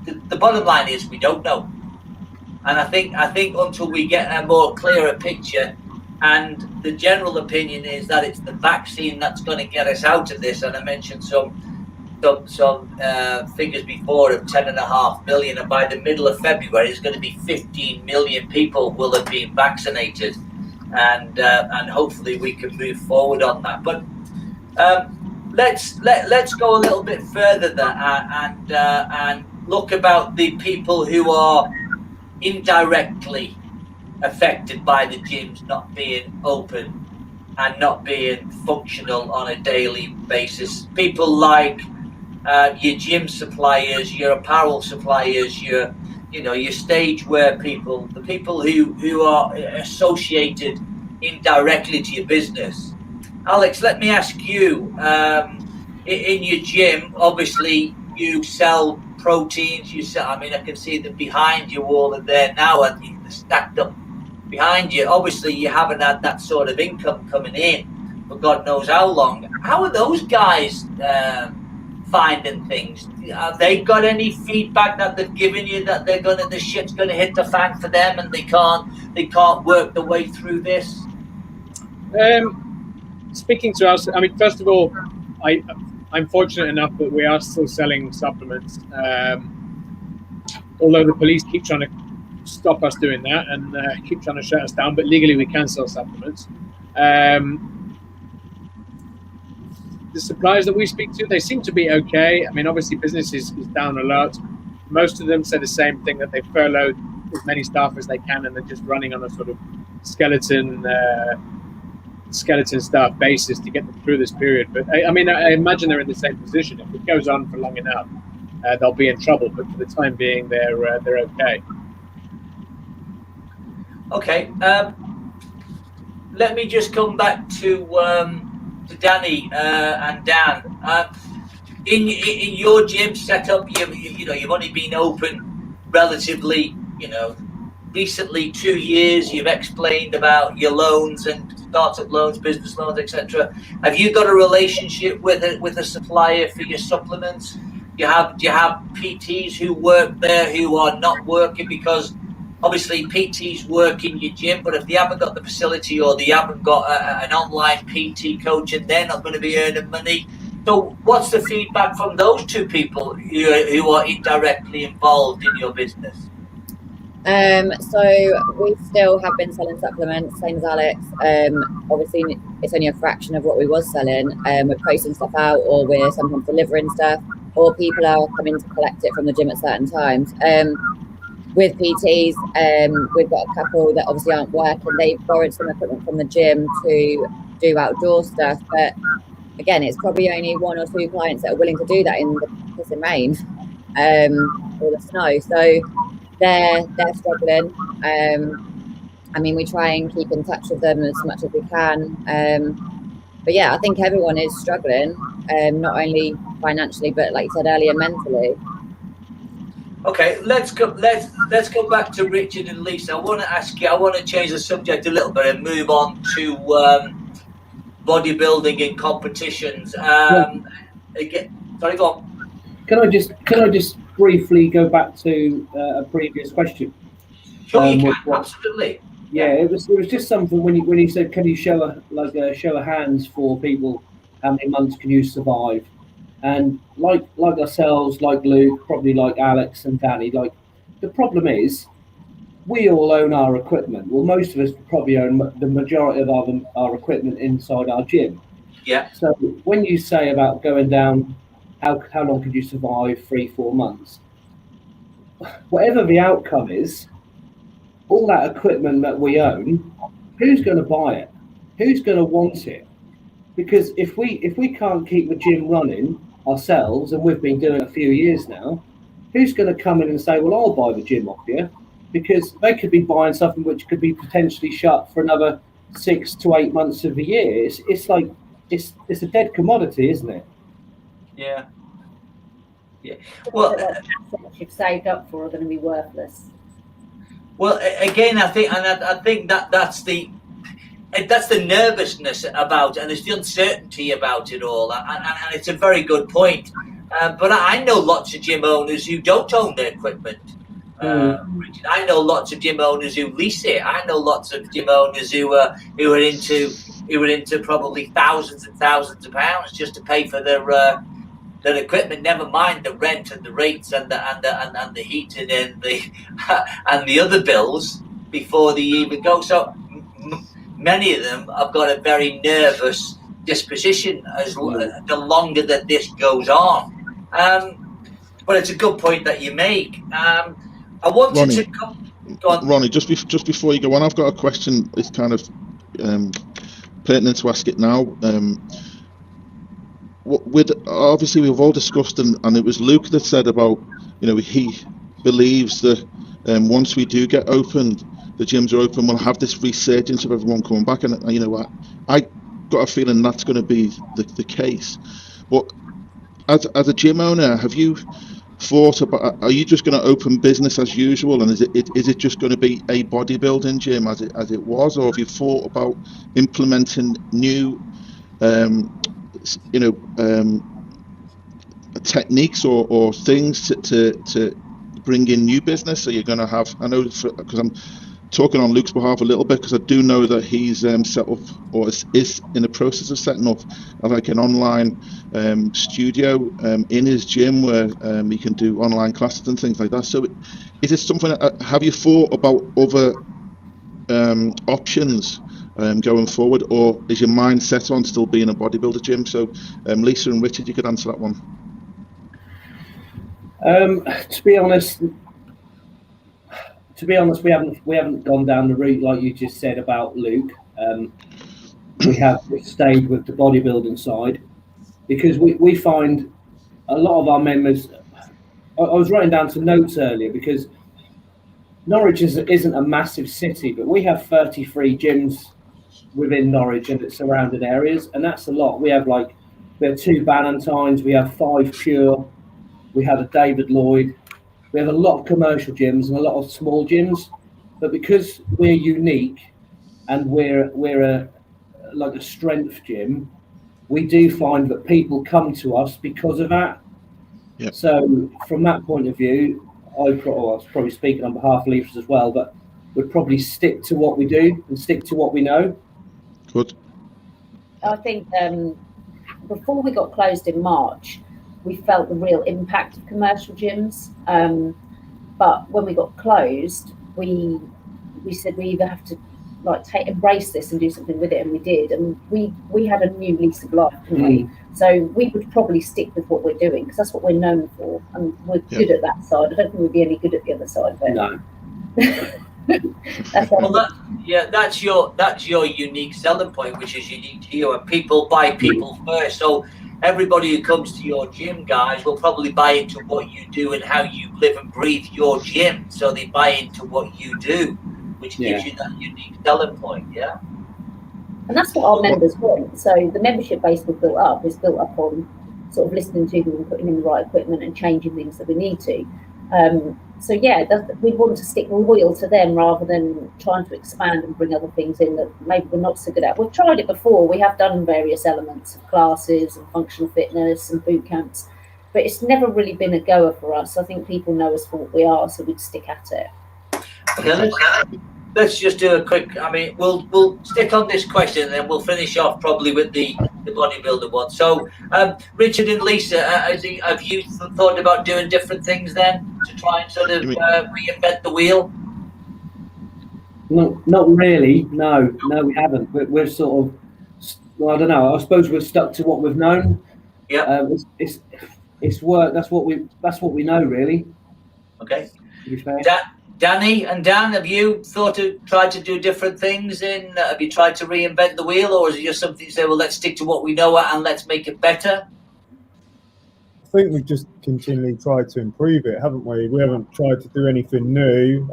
[SPEAKER 1] the bottom line is we don't know. And I think until we get a more clearer picture, and the general opinion is that it's the vaccine that's going to get us out of this. And I mentioned some figures before of 10.5 million, and by the middle of February it's going to be 15 million people will have been vaccinated, and hopefully we can move forward on that. But let's go a little bit further there, and look about the people who are indirectly affected by the gyms not being open and not being functional on a daily basis. People like your gym suppliers, your apparel suppliers, your stage wear people, the people who are associated indirectly to your business. Alex, let me ask you, in your gym, obviously you sell proteins, I can see that behind you, all of there now, and they're stacked up behind you. Obviously you haven't had that sort of income coming in for God knows how long. How are those guys finding things? Have they got any feedback that they've given you that the shit's gonna hit the fan for them, and they can't work their way through this?
[SPEAKER 3] Speaking to us, first of all, I'm fortunate enough that we are still selling supplements, although the police keep trying to stop us doing that and keep trying to shut us down, but legally we can sell supplements. The suppliers that we speak to, they seem to be okay. Obviously business is down a lot. Most of them say the same thing, that they furloughed as many staff as they can, and they're just running on a sort of skeleton staff basis to get them through this period. But I imagine they're in the same position. If it goes on for long enough, they'll be in trouble. But for the time being, they're okay.
[SPEAKER 1] Okay. Let me just come back to Danny and Dan. In your gym setup, you've only been open relatively, recently 2 years. You've explained about your loans and startup loans, business loans, etc. Have you got a relationship with a supplier for your supplements? Do you have PTs who work there who are not working? Because obviously PTs work in your gym, but if they haven't got the facility or they haven't got an online PT coach, and they're not going to be earning money. So what's the feedback from those two people who are indirectly involved in your business?
[SPEAKER 4] So we still have been selling supplements, same as Alex. Obviously it's only a fraction of what we was selling. We're posting stuff out, or we're sometimes delivering stuff, or people are coming to collect it from the gym at certain times. With PTs, we've got a couple that obviously aren't working. They've borrowed some equipment from the gym to do outdoor stuff, but again, it's probably only 1 or 2 clients that are willing to do that in the pissing rain or the snow. So they're struggling. We try and keep in touch with them as much as we can. But yeah, I think everyone is struggling, not only financially, but like you said earlier, mentally.
[SPEAKER 1] Okay, let's go back to Richard and Lisa. I want to ask you, I want to change the subject a little bit and move on to bodybuilding and competitions. Again, sorry, go on.
[SPEAKER 8] Can I just briefly go back to a previous question?
[SPEAKER 1] Sure, you can, absolutely.
[SPEAKER 8] Yeah, it was just something when you said, can you show a show of hands for people, how many months can you survive? And like ourselves, like Luke, probably like Alex and Danny, like the problem is we all own our equipment. Well, most of us probably own the majority of our equipment inside our gym.
[SPEAKER 1] Yeah.
[SPEAKER 8] So when you say about going down, how long could you survive 3-4 months? whatever the outcome is, all that equipment that we own, who's going to buy it? Who's going to want it? Because if we can't keep the gym running ourselves, and we've been doing it a few years now, who's going to come in and say, well, I'll buy the gym off you? Because they could be buying something which could be potentially shut for another 6 to 8 months of the year. It's like it's a dead commodity, isn't it?
[SPEAKER 1] Yeah. Well,
[SPEAKER 6] assets you've saved up for are going to be worthless.
[SPEAKER 1] Well, again, I think that's the nervousness about it, and it's the uncertainty about it all, and it's a very good point. But I know lots of gym owners who don't own their equipment. Richard. I know lots of gym owners who lease it. I know lots of gym owners who are into probably thousands and thousands of pounds just to pay for their equipment. Never mind the rent and the rates and the heating and the other bills before they even go. So many of them have got a very nervous disposition the longer that this goes on. But it's a good point that you make. I wanted
[SPEAKER 2] Ronnie,
[SPEAKER 1] to go on.
[SPEAKER 2] Ronnie, just before you go on, I've got a question. It's kind of pertinent to ask it now. Obviously we've all discussed, and it was Luke that said about, he believes that once we do get opened, the gyms are open, we'll have this resurgence of everyone coming back, and I got a feeling that's going to be the case. But as a gym owner, have you thought about, are you just going to open business as usual, and is it just going to be a bodybuilding gym as it was, or have you thought about implementing new techniques or things to bring in new business? So you're going to have, I know, because I'm talking on Luke's behalf a little bit, because I do know that he's set up, or is in the process of setting up like an online studio in his gym where he can do online classes and things like that. So is it something have you thought about other options going forward, or is your mind set on still being a bodybuilder gym? So Lisa and Richard, you could answer that one.
[SPEAKER 8] To be honest, we haven't gone down the route like you just said about Luke. We have stayed with the bodybuilding side because we find a lot of our members. I was writing down some notes earlier because Norwich isn't a massive city, but we have 33 gyms within Norwich and its surrounding areas, and that's a lot. We have 2 Ballantines, we have 5 Pure, we have a David Lloyd. We have a lot of commercial gyms and a lot of small gyms, but because we're unique and we're a strength gym, we do find that people come to us because of that.
[SPEAKER 2] Yep.
[SPEAKER 8] So from that point of view, I was probably speaking on behalf of Leafs as well, but we'd probably stick to what we do and stick to what we know.
[SPEAKER 2] Good.
[SPEAKER 6] I think before we got closed in March, we felt the real impact of commercial gyms. But when we got closed, we said we either have to embrace this and do something with it, and we did. And we had a new lease of life, didn't we? So we would probably stick with what we're doing because that's what we're known for, and we're good at that side. I don't think we'd be any good at the other side of it.
[SPEAKER 8] No.
[SPEAKER 1] That's your unique selling point, which is unique to you, and people buy people first. So everybody who comes to your gym, guys, will probably buy into what you do and how you live and breathe your gym. So they buy into what you do, which gives you that unique selling point, yeah?
[SPEAKER 6] And that's what our members want. So the membership base we've built up is built up on sort of listening to them and putting in the right equipment and changing things that we need to. So we want to stick loyal to them rather than trying to expand and bring other things in that maybe we're not so good at. We've tried it before. We have done various elements of classes and functional fitness and boot camps, but it's never really been a goer for us. I think people know us for what we are, so we'd stick at it.
[SPEAKER 1] Okay, let's just do a quick. We'll stick on this question and then we'll finish off probably with the bodybuilder one. So, Richard and Lisa, have you thought about doing different things then to try and sort of reinvent the wheel?
[SPEAKER 8] No, not really. No, we haven't. We're sort of, I don't know. I suppose we're stuck to what we've known.
[SPEAKER 1] Yeah.
[SPEAKER 8] It's work. That's what we know, really.
[SPEAKER 1] Okay.
[SPEAKER 8] to be fair.
[SPEAKER 1] Danny and Dan, have you tried to do different things? Have you tried to reinvent the wheel, or is it just something you say, well, let's stick to what we know and let's make it better?
[SPEAKER 5] I think we've just continually tried to improve it, haven't we? We haven't tried to do anything new.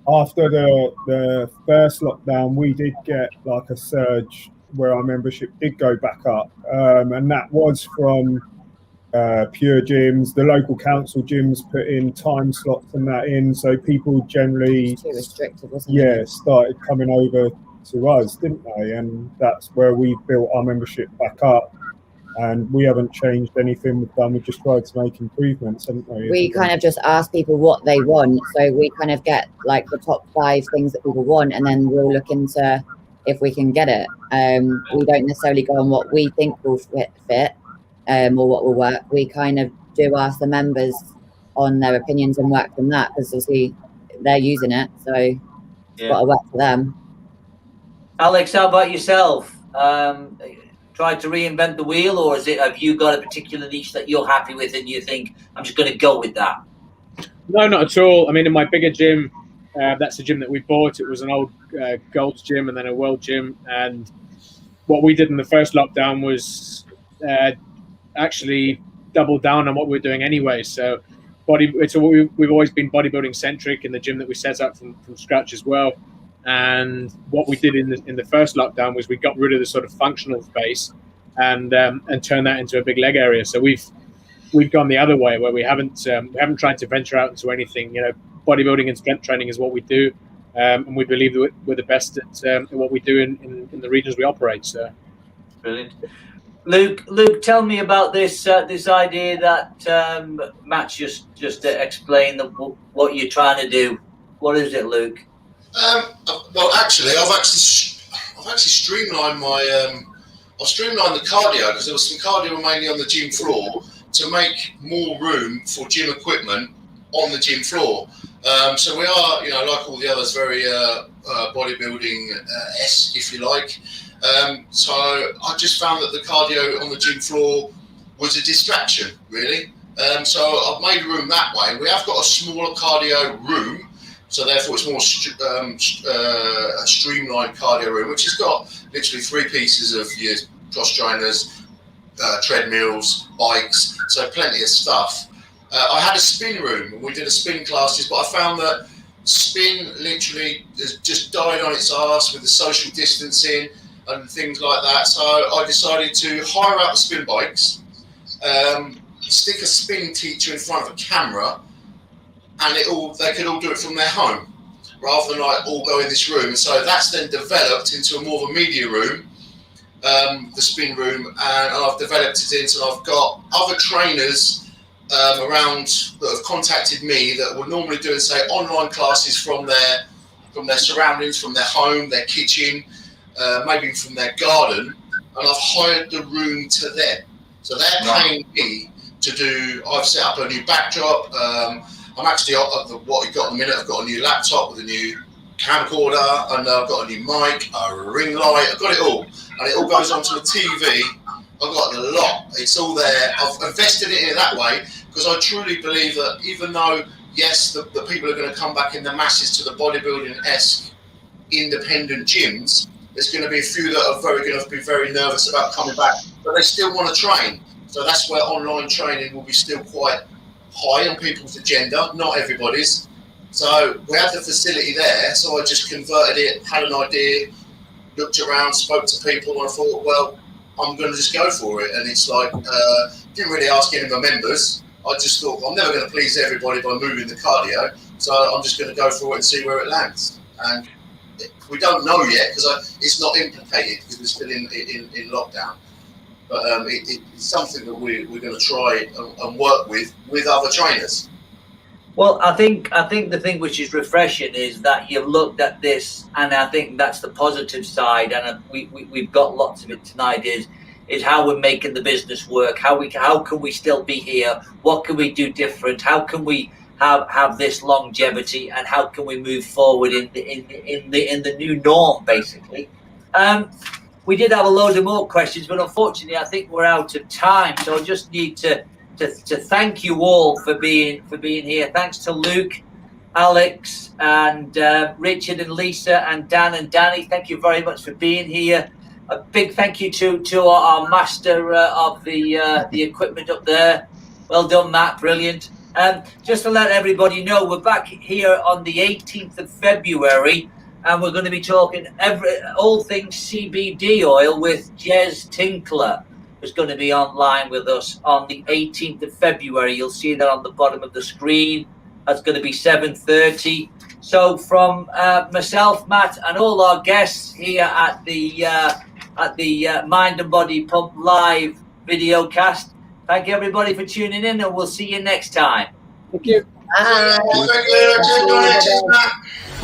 [SPEAKER 5] After the first lockdown, we did get like a surge where our membership did go back up, and that was from pure gyms. The local council gyms put in time slots and that in, so people generally
[SPEAKER 4] too restricted, wasn't it?
[SPEAKER 5] started coming over to us, didn't they? And that's where we built our membership back up. And we haven't changed anything we've done. We've just tried to make improvements, haven't we?
[SPEAKER 4] We kind of just ask people what they want. So we kind of get like the top 5 things that people want, and then we'll look into if we can get it. We don't necessarily go on what we think will fit or what will work. We kind of do ask the members on their opinions and work from that, because obviously they're using it. So it's got to work for them.
[SPEAKER 1] Alex, how about yourself? Tried to reinvent the wheel, or have you got a particular niche that you're happy with and you think, I'm just going to go with that?
[SPEAKER 3] No, not at all. I mean, in my bigger gym, that's the gym that we bought. It was an old Gold's gym and then a World gym. And what we did in the first lockdown was actually double down on what we were doing anyway. So we've always been bodybuilding centric in the gym that we set up from scratch as well. And what we did in the first lockdown was we got rid of the sort of functional space and turned that into a big leg area. So we've gone the other way, where we haven't tried to venture out into anything. You know, bodybuilding and strength training is what we do, and we believe that we're the best at what we do in the regions we operate. So,
[SPEAKER 1] brilliant. Luke, tell me about this idea that Matt just explained, what you're trying to do. What is it, Luke?
[SPEAKER 7] Well, actually, I've actually streamlined I've streamlined the cardio, because there was some cardio mainly on the gym floor, to make more room for gym equipment on the gym floor. So we are, like all the others, very bodybuilding-esque, if you like. So I just found that the cardio on the gym floor was a distraction, really. So I've made room that way. We have got a smaller cardio room, so therefore it's more a streamlined cardio room, which has got literally 3 pieces of your cross trainers, treadmills, bikes, so plenty of stuff. I had a spin room, and we did a spin classes, but I found that spin literally has just died on its arse with the social distancing and things like that. So I decided to hire out the spin bikes, stick a spin teacher in front of a camera, and they could all do it from their home, rather than like all go in this room. And so that's then developed into a more of a media room, the spin room, and I've developed it into, I've got other trainers around that have contacted me that were normally doing, say, online classes from their surroundings, from their home, their kitchen, maybe from their garden, and I've hired the room to them. So they're paying me to do. I've set up a new backdrop. I'm actually what you got in a minute. I've got a new laptop with a new camcorder, and I've got a new mic, a ring light. I've got it all, and it all goes onto the TV. I've got a lot. It's all there. I've invested in it that way because I truly believe that even though, yes, the people are going to come back in the masses to the bodybuilding-esque independent gyms, there's going to be a few that are going to be very nervous about coming back, but they still want to train. So that's where online training will be still quite high on people's agenda, not everybody's. So we have the facility there, so I just converted it, had an idea, looked around, spoke to people, and I thought, well, I'm going to just go for it. And it's like, didn't really ask any of my members. I just thought, I'm never going to please everybody by moving the cardio, so I'm just going to go for it and see where it lands. And we don't know yet because it's not implicated because we're still in lockdown. But it's something that we're going to try and work with other trainers.
[SPEAKER 1] Well, I think the thing which is refreshing is that you've looked at this, and I think that's the positive side. And we've got lots of it tonight. Is how we're making the business work. How can we still be here? What can we do different? How can we have this longevity? And how can we move forward in the new norm, basically? We did have a load of more questions, but unfortunately, I think we're out of time. So I just need to to thank you all for being here. Thanks to Luke, Alex, and Richard, and Lisa, and Dan, and Danny. Thank you very much for being here. A big thank you to our master of the equipment up there. Well done, Matt. Brilliant. Just to let everybody know, we're back here on the 18th of February, and we're going to be talking all things CBD oil with Jez Tinkler, who's going to be online with us on the 18th of February. You'll see that on the bottom of the screen. That's going to be 7:30. So from myself, Matt, and all our guests here at the Mind and Body Pump Live Videocast, thank you everybody for tuning in, and we'll see you next time.
[SPEAKER 3] Thank you.
[SPEAKER 4] Bye.
[SPEAKER 7] Thank you.